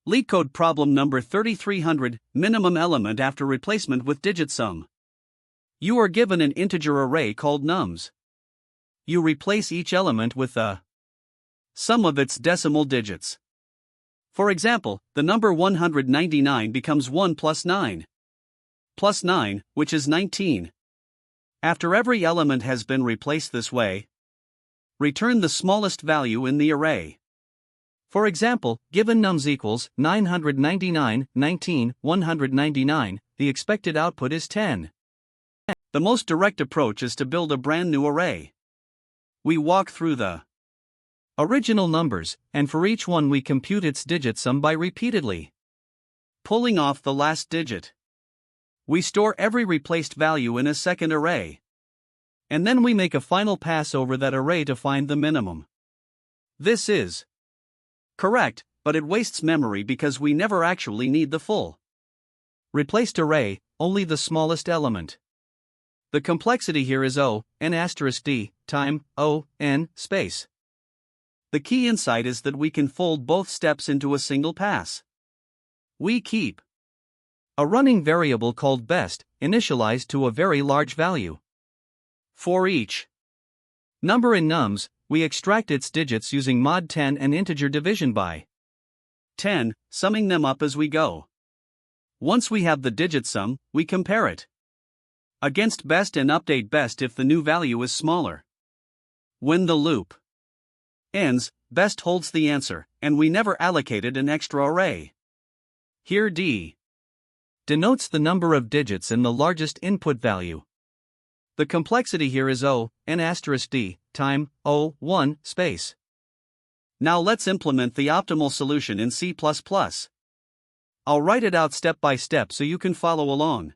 LeetCode problem number 3300, minimum element after replacement with digit sum. You are given an integer array called nums. You replace each element with the sum of its decimal digits. For example, the number 199 becomes 1 plus 9. Plus 9, which is 19. After every element has been replaced this way, return the smallest value in the array. For example, given nums equals 999, 19, 199, the expected output is 10. The most direct approach is to build a brand new array. We walk through the original numbers, and for each one we compute its digit sum by repeatedly pulling off the last digit. We store every replaced value in a second array. And then we make a final pass over that array to find the minimum. This is correct, but it wastes memory because we never actually need the full replaced array, only the smallest element. The complexity here is O, n asterisk d, time, O, n, space. The key insight is that we can fold both steps into a single pass. We keep a running variable called best, initialized to a very large value. For each number in nums, we extract its digits using mod 10 and integer division by 10, summing them up as we go. Once we have the digit sum, we compare it against best and update best if the new value is smaller. When the loop ends, best holds the answer, and we never allocated an extra array. Here D denotes the number of digits in the largest input value. The complexity here is O, n asterisk d, time, O, 1, space. Now let's implement the optimal solution in C++. I'll write it out step by step so you can follow along.